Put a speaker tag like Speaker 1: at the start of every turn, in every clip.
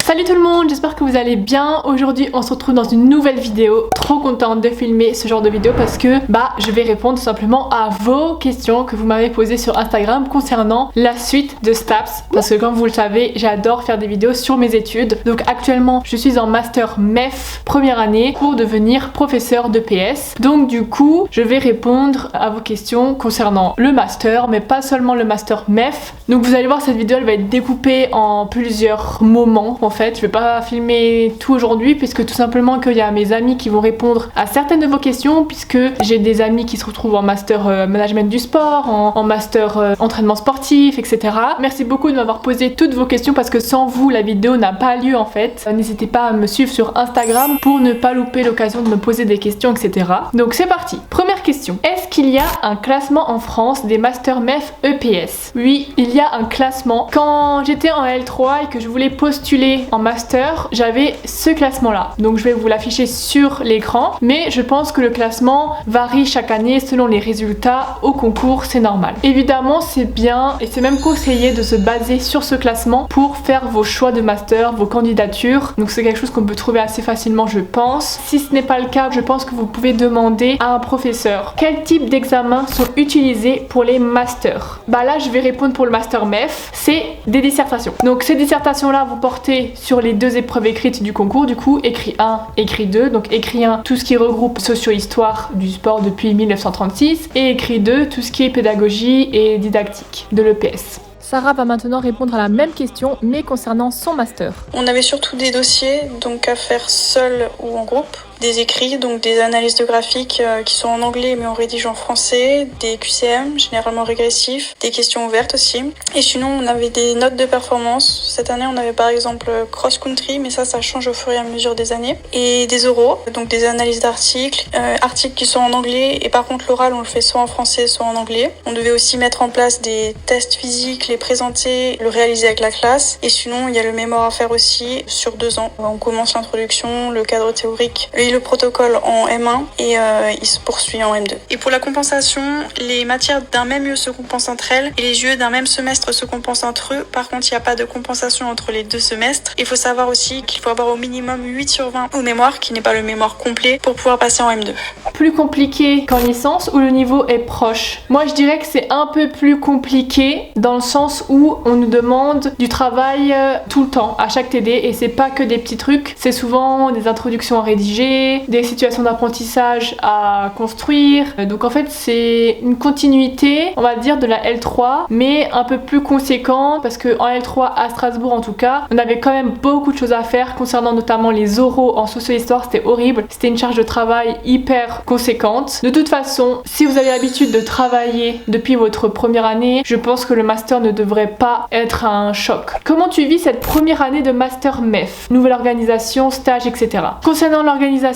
Speaker 1: Salut tout le monde, j'espère que vous allez bien. Aujourd'hui on se retrouve dans une nouvelle vidéo. Trop contente de filmer ce genre de vidéo parce que je vais répondre tout simplement à vos questions que vous m'avez posées sur Instagram concernant la suite de STAPS. Parce que comme vous le savez, j'adore faire des vidéos sur mes études. Donc actuellement je suis en master MEF première année pour devenir professeur de PS. Donc du coup je vais répondre à vos questions concernant le master, mais pas seulement le master MEF. Donc vous allez voir, cette vidéo elle va être découpée en plusieurs moments. En fait, je vais pas filmer tout aujourd'hui puisque tout simplement qu'il y a mes amis qui vont répondre à certaines de vos questions, puisque j'ai des amis qui se retrouvent en master management du sport, en master entraînement sportif, etc. Merci beaucoup de m'avoir posé toutes vos questions parce que sans vous la vidéo n'a pas lieu en fait. N'hésitez pas à me suivre sur Instagram pour ne pas louper l'occasion de me poser des questions, etc. Donc c'est parti. Première question. Est-ce qu'il y a un classement en France des masters MEF EPS? Oui, il y a un classement. Quand j'étais en L3 et que je voulais postuler en master, j'avais ce classement là. Donc je vais vous l'afficher sur l'écran, mais je pense que le classement varie chaque année selon les résultats au concours, c'est normal. Évidemment, c'est bien et c'est même conseillé de se baser sur ce classement pour faire vos choix de master, vos candidatures. Donc c'est quelque chose qu'on peut trouver assez facilement, je pense. Si ce n'est pas le cas, je pense que vous pouvez demander à un professeur quel type d'examens sont utilisés pour les masters. Là je vais répondre pour le master MEF, c'est des dissertations. Donc ces dissertations là vous portez sur les deux épreuves écrites du concours, du coup écrit 1, écrit 2. Donc écrit 1, tout ce qui regroupe socio-histoire du sport depuis 1936, et écrit 2, tout ce qui est pédagogie et didactique de l'EPS. Sarah va maintenant répondre à la même question, mais concernant son master.
Speaker 2: On avait surtout des dossiers, donc à faire seul ou en groupe. Des écrits, donc des analyses de graphiques qui sont en anglais mais on rédige en français, des QCM, généralement régressifs, des questions ouvertes aussi. Et sinon, on avait des notes de performance. Cette année, on avait par exemple cross-country, mais ça change au fur et à mesure des années. Et des oraux, donc des analyses d'articles, articles qui sont en anglais, et par contre l'oral, on le fait soit en français, soit en anglais. On devait aussi mettre en place des tests physiques, les présenter, le réaliser avec la classe. Et sinon, il y a le mémoire à faire aussi sur 2 ans. On commence l'introduction, le cadre théorique, le protocole en M1 et il se poursuit en M2. Et pour la compensation, les matières d'un même lieu se compensent entre elles et les lieux d'un même semestre se compensent entre eux. Par contre, il n'y a pas de compensation entre les 2 semestres. Il faut savoir aussi qu'il faut avoir au minimum 8 sur 20 au mémoire, qui n'est pas le mémoire complet, pour pouvoir passer en M2.
Speaker 1: Plus compliqué qu'en licence ou le niveau est proche? Moi, je dirais que c'est un peu plus compliqué dans le sens où on nous demande du travail tout le temps, à chaque TD, et c'est pas que des petits trucs, c'est souvent des introductions à rédiger, des situations d'apprentissage à construire. Donc en fait c'est une continuité, on va dire, de la L3, mais un peu plus conséquent parce que en L3 à Strasbourg en tout cas, on avait quand même beaucoup de choses à faire concernant notamment les oraux en socio-histoire. C'était horrible, c'était une charge de travail hyper conséquente. De toute façon, si vous avez l'habitude de travailler depuis votre première année, je pense que le master ne devrait pas être un choc. Comment tu vis cette première année de master MEF? Nouvelle organisation, stage, etc. Concernant l'organisation,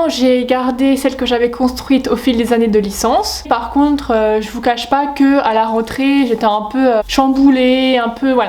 Speaker 1: j'ai gardé celle que j'avais construite au fil des années de licence. Par contre, je vous cache pas que à la rentrée, j'étais un peu chamboulée,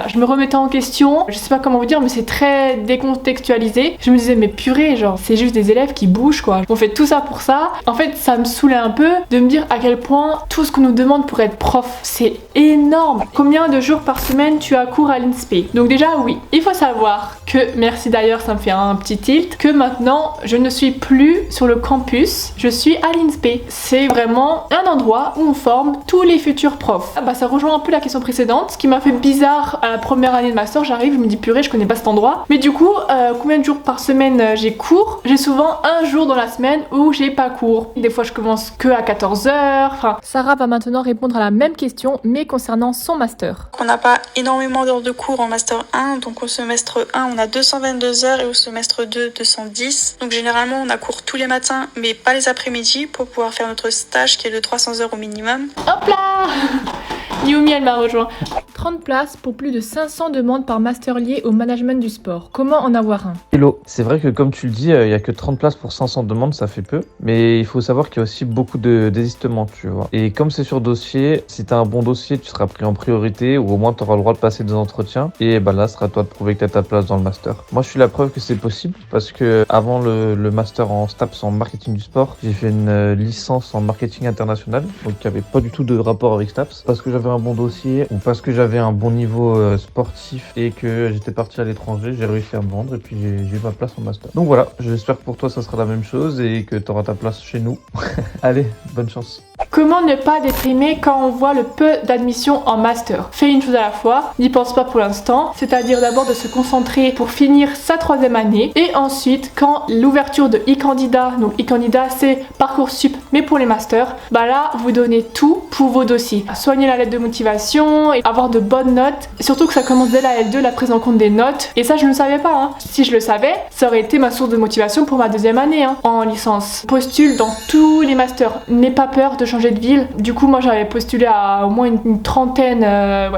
Speaker 1: je me remettais en question. Je sais pas comment vous dire, mais c'est très décontextualisé. Je me disais, mais purée, genre, c'est juste des élèves qui bougent, quoi. On fait tout ça pour ça. En fait, ça me saoulait un peu de me dire à quel point tout ce qu'on nous demande pour être prof, c'est énorme. Combien de jours par semaine tu as cours à l'INSPE? Donc déjà, oui. Il faut savoir que, merci d'ailleurs, ça me fait un petit tilt, que maintenant, je ne suis plus sur le campus, je suis à l'INSPE. C'est vraiment un endroit où on forme tous les futurs profs. Ça rejoint un peu la question précédente, ce qui m'a fait bizarre à la première année de master. J'arrive, je me dis purée, je connais pas cet endroit. Mais du coup, combien de jours par semaine j'ai cours? J'ai souvent un jour dans la semaine où j'ai pas cours. Des fois je commence que à 14h. Sarah va maintenant répondre à la même question, mais concernant son master.
Speaker 2: On n'a pas énormément d'heures de cours en master 1, donc au semestre 1 on a 222 heures et au semestre 2 210. Donc généralement on a cours tous les matins mais pas les après-midi pour pouvoir faire notre stage qui est de 300 heures au minimum.
Speaker 1: Hop là Yumi, elle m'a rejoint. 30 places pour plus de 500 demandes par master lié au management du sport. Comment en avoir un?
Speaker 3: Hello, c'est vrai que comme tu le dis, il n'y a que 30 places pour 500 demandes, ça fait peu. Mais il faut savoir qu'il y a aussi beaucoup de désistements, tu vois. Et comme c'est sur dossier, si tu as un bon dossier, tu seras pris en priorité ou au moins tu auras le droit de passer des entretiens. Et là, ce sera à toi de prouver que tu as ta place dans le master. Moi, je suis la preuve que c'est possible parce que avant le master en STAPS en marketing du sport, j'ai fait une licence en marketing international, donc qui n'avait pas du tout de rapport avec STAPS parce que j'avais un bon dossier ou parce que j'avais un bon niveau sportif et que j'étais parti à l'étranger, j'ai réussi à me vendre et puis j'ai eu ma place en master. Donc voilà, j'espère que pour toi ça sera la même chose et que tu auras ta place chez nous. Allez, bonne chance.
Speaker 1: Comment ne pas déprimer quand on voit le peu d'admission en master? Fais une chose à la fois, n'y pense pas pour l'instant, c'est-à-dire d'abord de se concentrer pour finir sa 3e année et ensuite quand l'ouverture de e-candidat, donc e-candidat c'est Parcoursup mais pour les masters, bah là vous donnez tout pour vos dossiers. Soignez la lettre de motivation et avoir de bonnes notes, surtout que ça commence dès la L2, la prise en compte des notes, et ça je ne le savais pas, hein. Si je le savais, ça aurait été ma source de motivation pour ma 2e année hein, en licence. Postule dans tous les masters, n'aie pas peur de changer de ville. Du coup moi j'avais postulé à au moins une trentaine,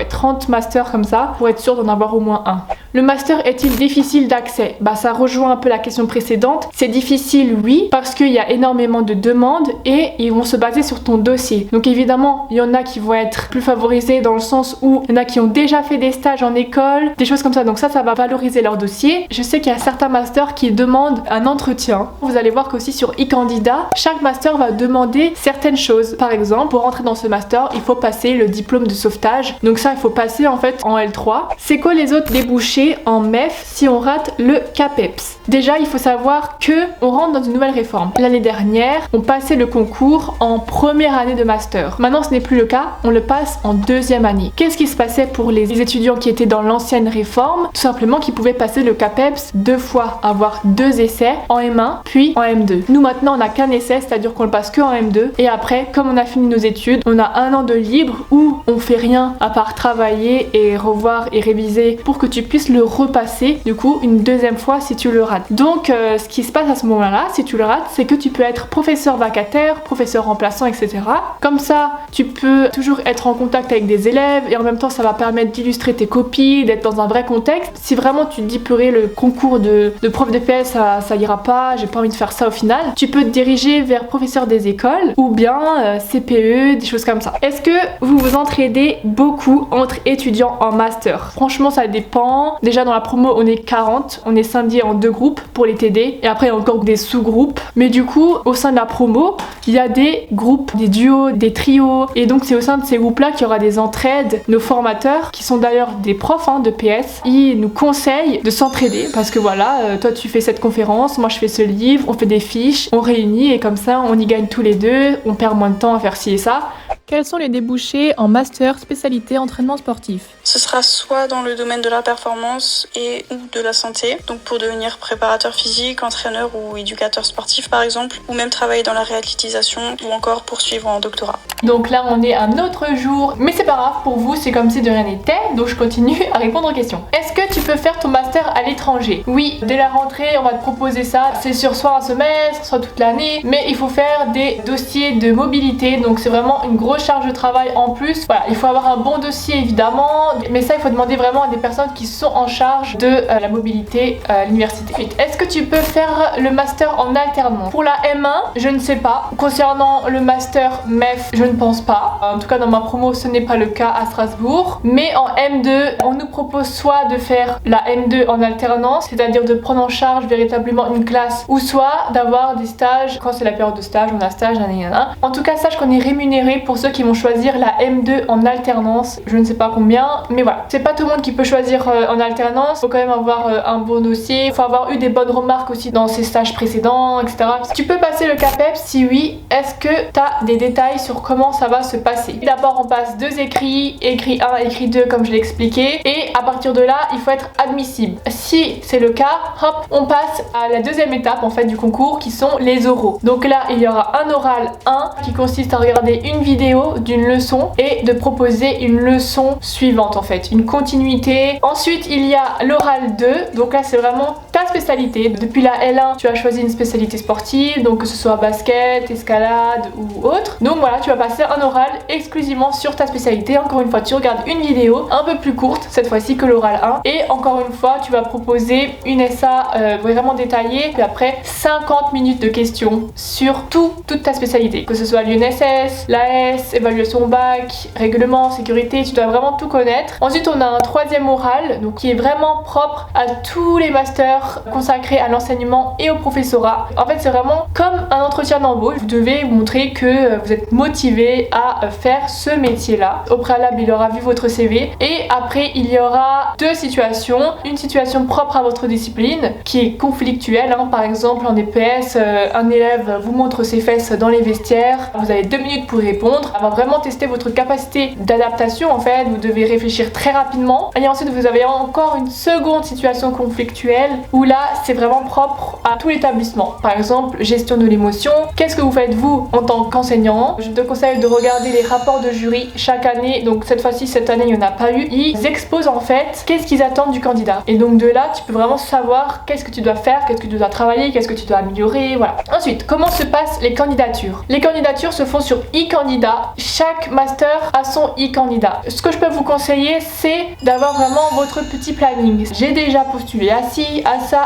Speaker 1: 30 masters comme ça, pour être sûr d'en avoir au moins un. Le master est-il difficile d'accès? Bah ça rejoint un peu la question précédente. C'est difficile oui, parce qu'il y a énormément de demandes et ils vont se baser sur ton dossier. Donc évidemment, il y en a qui vont être plus favorisés dans le sens où il y en a qui ont déjà fait des stages en école, des choses comme ça. Donc ça va valoriser leur dossier. Je sais qu'il y a certains masters qui demandent un entretien. Vous allez voir qu'aussi sur e-candidat, chaque master va demander certaines choses. Par exemple, pour rentrer dans ce master, il faut passer le diplôme de sauvetage. Donc ça, il faut passer en fait en L3. C'est quoi les autres débouchés en MEF si on rate le CAPEPS? Déjà, il faut savoir que on rentre dans une nouvelle réforme. L'année dernière, on passait le concours en première année de master. Maintenant, ce n'est plus le cas, on le passe en 2e année. Qu'est-ce qui se passait pour les étudiants qui étaient dans l'ancienne réforme? Tout simplement qu'ils pouvaient passer le CAPEPS 2 fois, avoir 2 essais en M1 puis en M2. Nous maintenant, on n'a qu'un essai, c'est-à-dire qu'on le passe que en M2 et après, comme on a fini nos études, on a 1 an de libre où on fait rien à part travailler et revoir et réviser pour que tu puisses le repasser du coup une 2e fois si tu le rates. Donc ce qui se passe à ce moment-là, si tu le rates, c'est que tu peux être professeur vacataire, professeur remplaçant, etc. Comme ça, tu peux toujours être en contact avec des élèves et en même temps ça va permettre d'illustrer tes copies, d'être dans un vrai contexte. Si vraiment tu te dis purée, le concours de prof de PS ça ira pas, j'ai pas envie de faire ça au final, tu peux te diriger vers professeur des écoles ou bien CPE, des choses comme ça. Est-ce que vous vous entraidez beaucoup entre étudiants en master? Franchement ça dépend. Déjà dans la promo on est 40, on est scindé en 2 groupes pour les TD et après il y a encore des sous-groupes. Mais du coup au sein de la promo il y a des groupes, des duos, des trios et donc c'est au sein de ces groupes là qu'il y aura des entraides. Nos formateurs qui sont d'ailleurs des profs de PS, ils nous conseillent de s'entraider parce que voilà, toi tu fais cette conférence, moi je fais ce livre, on fait des fiches, on réunit et comme ça on y gagne tous les deux, on perd moins de temps à faire ci et ça.
Speaker 4: Quels sont les débouchés en master spécialité entraînement sportif?
Speaker 2: Ce sera soit dans le domaine de la performance et ou de la santé, donc pour devenir préparateur physique, entraîneur ou éducateur sportif par exemple, ou même travailler dans la réathlétisation ou encore poursuivre en doctorat.
Speaker 1: Donc là on est un autre jour, mais c'est pas grave pour vous, c'est comme si de rien n'était, donc je continue à répondre aux questions. Est-ce que tu peux faire ton master à l'étranger? Oui, dès la rentrée on va te proposer ça, c'est sur soit un semestre, soit toute l'année, mais il faut faire des dossiers de mobilité, donc c'est vraiment une grosse charge de travail en plus. Voilà, il faut avoir un bon dossier évidemment, mais ça il faut demander vraiment à des personnes qui sont en charge de la mobilité à l'université. Est-ce que tu peux faire le master en alternance? Pour la M1, je ne sais pas. Concernant le master MEF, je ne pense pas. En tout cas dans ma promo ce n'est pas le cas à Strasbourg. Mais en M2, on nous propose soit de faire la M2 en alternance, c'est-à-dire de prendre en charge véritablement une classe, ou soit d'avoir des stages. Quand c'est la période de stage, on a stage, nanana. En tout cas, sache qu'on est rémunéré pour ceux qui vont choisir la M2 en alternance. Je ne sais pas combien, mais voilà. C'est pas tout le monde qui peut choisir en alternance. Faut quand même avoir un bon dossier. Faut avoir eu des bonnes remarques aussi dans ses stages précédents, etc. Tu peux passer le CAPEPS? Si oui, est-ce que tu as des détails sur comment ça va se passer? D'abord, on passe 2 écrits, écrit 1, écrit 2 comme je l'ai expliqué. Et à partir de là, il faut être admissible. Si c'est le cas, hop, on passe à la 2e étape en fait du concours qui sont les oraux. Donc là, il y aura un oral 1 qui consiste à regarder une vidéo d'une leçon et de proposer une leçon suivante en fait, une continuité. Ensuite il y a l'oral 2, donc là c'est vraiment ta spécialité. Depuis la L1 tu as choisi une spécialité sportive, donc que ce soit basket, escalade ou autre. Donc voilà, tu vas passer un oral exclusivement sur ta spécialité. Encore une fois tu regardes une vidéo un peu plus courte cette fois-ci que l'oral 1 et encore une fois tu vas proposer une SA vraiment détaillée, puis après 50 minutes de questions sur toute ta spécialité, que ce soit l'UNSS, l'AS, BTS, évaluation au bac, règlement, sécurité, tu dois vraiment tout connaître. Ensuite on a un troisième oral, donc qui est vraiment propre à tous les masters consacrés à l'enseignement et au professorat. En fait c'est vraiment comme un entretien d'embauche, vous devez montrer que vous êtes motivé à faire ce métier là. Au préalable il aura vu votre CV et après il y aura deux situations, une situation propre à votre discipline qui est conflictuelle, par exemple en EPS, un élève vous montre ses fesses dans les vestiaires, vous avez 2 minutes pour y répondre, elle va vraiment tester votre capacité d'adaptation en fait, vous devez réfléchir très rapidement et ensuite vous avez encore une seconde situation conflictuelle où là c'est vraiment propre à tout l'établissement. Par exemple gestion de l'émotion, qu'est-ce que vous faites vous en tant qu'enseignant? Je te conseille de regarder les rapports de jury chaque année, donc cette fois-ci cette année il n'y en a pas eu, ils exposent en fait qu'est-ce qu'ils attendent du candidat et donc de là tu peux vraiment savoir qu'est-ce que tu dois faire, qu'est-ce que tu dois travailler, qu'est-ce que tu dois améliorer, voilà. Ensuite, comment se passent les candidatures? Les candidatures se font sur e-candidat. Chaque master a son e-candidat. Ce que je peux vous conseiller, c'est d'avoir vraiment votre petit planning. J'ai déjà postulé à ci, à ça,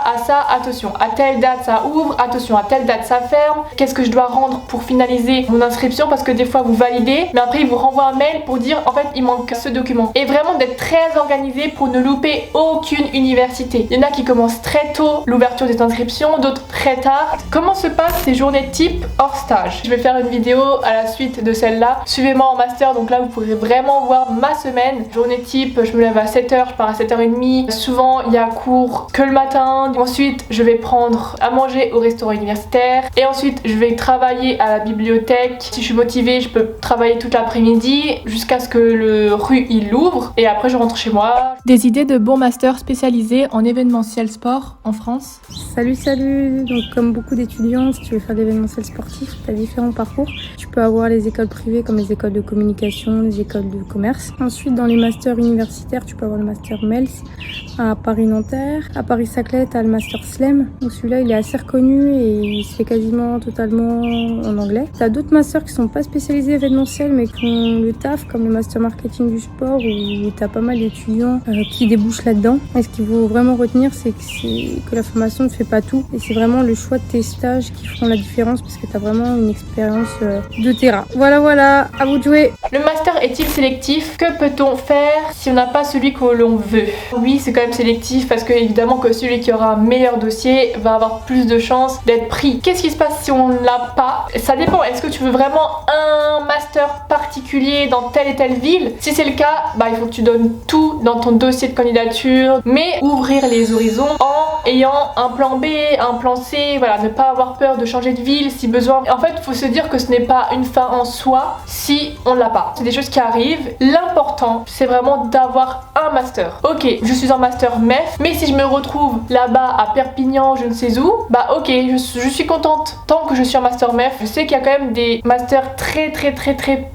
Speaker 1: attention, à telle date ça ouvre, attention, à telle date ça ferme, qu'est-ce que je dois rendre pour finaliser mon inscription parce que des fois vous validez, mais après ils vous renvoient un mail pour dire en fait il manque ce document. Et vraiment d'être très organisé pour ne louper aucune université. Il y en a qui commencent très tôt l'ouverture des inscriptions, d'autres très tard. Comment se passent ces journées type hors stage? Je vais faire une vidéo à la suite de celle-là. Suivez-moi en master, donc là vous pourrez vraiment voir ma semaine. Journée type, je me lève à 7h, je pars à 7h30. Souvent il y a cours que le matin. Ensuite je vais prendre à manger au restaurant universitaire. Et ensuite je vais travailler à la bibliothèque. Si je suis motivée, je peux travailler toute l'après-midi jusqu'à ce que le RU il ouvre. Et après je rentre chez moi.
Speaker 4: Des idées de bons masters spécialisés en événementiel sport en France?
Speaker 5: Salut. Donc comme beaucoup d'étudiants, si tu veux faire de l'événementiel sportif, tu as différents parcours. Tu peux avoir les écoles privées comme les écoles de communication, les écoles de commerce. Ensuite, dans les masters universitaires, tu peux avoir le master MELS à Paris-Nanterre. À Paris-Saclay, tu as le master SLEM. Donc celui-là, il est assez reconnu et il se fait quasiment totalement en anglais. Tu as d'autres masters qui sont pas spécialisés événementiel mais qui font le taf, comme le master marketing du sport où tu as pas mal d'étudiants qui débouchent là-dedans. Et ce qu'il faut vraiment retenir, c'est que la formation ne fait pas tout et c'est vraiment le choix de tes stages qui feront la différence parce que tu as vraiment une expérience de terrain. Voilà, à vous de jouer.
Speaker 1: Le master est-il sélectif? Que peut-on faire si on n'a pas celui que l'on veut? Oui, c'est quand même sélectif parce que évidemment que celui qui aura un meilleur dossier va avoir plus de chances d'être pris. Qu'est-ce qui se passe si on ne l'a pas? Ça dépend, est-ce que tu veux vraiment un master particulier dans telle et telle ville? Si c'est le cas, il faut que tu donnes tout dans ton dossier de candidature, mais ouvrir les horizons en ayant un plan B, un plan C, voilà, ne pas avoir peur de changer de ville si besoin. En fait, il faut se dire que ce n'est pas une fin en soi si on l'a pas. C'est des choses qui arrivent. L'important, c'est vraiment d'avoir un master. Ok, je suis en master MEF, mais si je me retrouve là-bas à Perpignan, je ne sais où, ok, je suis contente tant que je suis en master MEF. Je sais qu'il y a quand même des masters très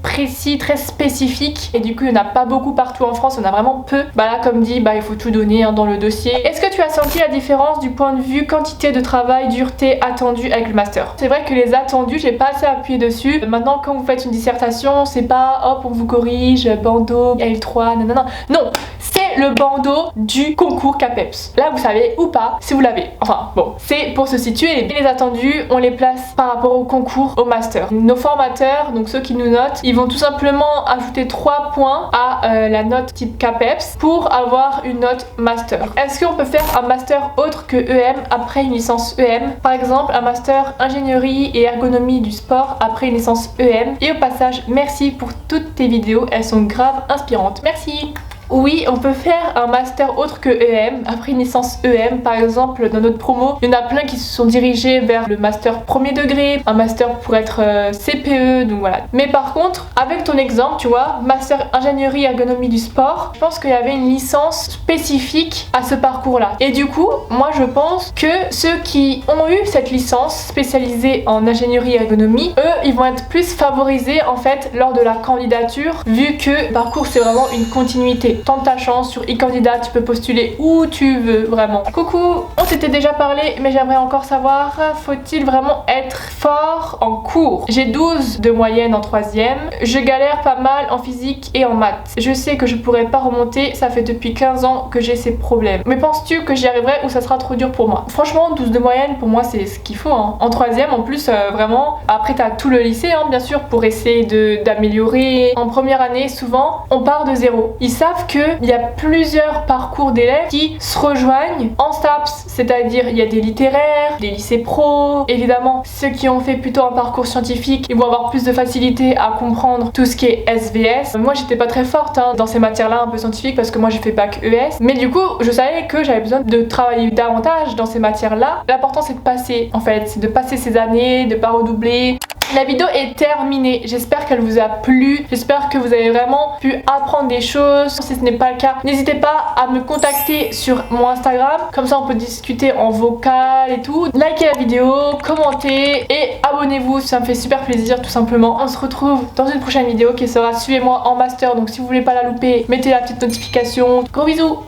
Speaker 1: précis, très spécifiques, et du coup, il n'y en a pas beaucoup partout en France, il y en a vraiment peu. Là, comme dit, il faut tout donner dans le dossier. Est-ce que tu as senti la différence du point de vue quantité de travail, dureté attendue avec le master? C'est vrai que les attendus, j'ai pas assez appuyé dessus. Maintenant, quand vous faites une dissertation, c'est pas hop, on vous corrige, bandeau, L3, nanana. Non, c'est le bandeau du concours CAPEPS. Là, vous savez ou pas si vous l'avez. Enfin, bon, c'est pour se situer. Et les attendus, on les place par rapport au concours, au master. Nos formateurs, donc ceux qui nous notent, ils vont tout simplement ajouter 3 points à la note type CAPEPS pour avoir une note master. Est-ce qu'on peut faire un master autre que EM après une licence EM? Par exemple, un master ingénierie et ergonomie du sport après une licence EM. Et au passage, merci pour toutes tes vidéos, elles sont grave inspirantes. Merci! Oui, on peut faire un master autre que EM, après une licence EM. Par exemple, dans notre promo, il y en a plein qui se sont dirigés vers le master premier degré, un master pour être CPE, donc voilà. Mais par contre, avec ton exemple, tu vois, master ingénierie ergonomie du sport, je pense qu'il y avait une licence spécifique à ce parcours-là. Et du coup, moi je pense que ceux qui ont eu cette licence spécialisée en ingénierie ergonomie, eux, ils vont être plus favorisés en fait lors de la candidature, vu que le parcours c'est vraiment une continuité. Tente ta chance sur e-candidat, tu peux postuler où tu veux, vraiment. Coucou, on s'était déjà parlé, mais j'aimerais encore savoir, faut-il vraiment être fort en cours? J'ai 12 de moyenne en 3e, je galère pas mal en physique et en maths. Je sais que je pourrais pas remonter, ça fait depuis 15 ans que j'ai ces problèmes. Mais penses-tu que j'y arriverai ou ça sera trop dur pour moi? Franchement, 12 de moyenne, pour moi, c'est ce qu'il faut. Hein. En 3e, en plus, vraiment, après t'as tout le lycée, hein, bien sûr, pour essayer d'améliorer. En première année, souvent, on part de zéro. Ils savent qu'il y a plusieurs parcours d'élèves qui se rejoignent en STAPS, c'est-à-dire il y a des littéraires, des lycées pro, évidemment, ceux qui ont fait plutôt un parcours scientifique, ils vont avoir plus de facilité à comprendre tout ce qui est SVS. Moi, j'étais pas très forte hein, dans ces matières-là un peu scientifiques parce que moi j'ai fait bac ES, mais du coup, je savais que j'avais besoin de travailler davantage dans ces matières-là. L'important c'est de passer, en fait, c'est de passer ces années, de pas redoubler. La vidéo est terminée, j'espère qu'elle vous a plu, j'espère que vous avez vraiment pu apprendre des choses. Si ce n'est pas le cas, n'hésitez pas à me contacter sur mon Instagram, comme ça on peut discuter en vocal et tout. Likez la vidéo, commentez et abonnez-vous, ça me fait super plaisir tout simplement. On se retrouve dans une prochaine vidéo qui sera Suivez-moi en master, donc si vous voulez pas la louper, mettez la petite notification. Gros bisous.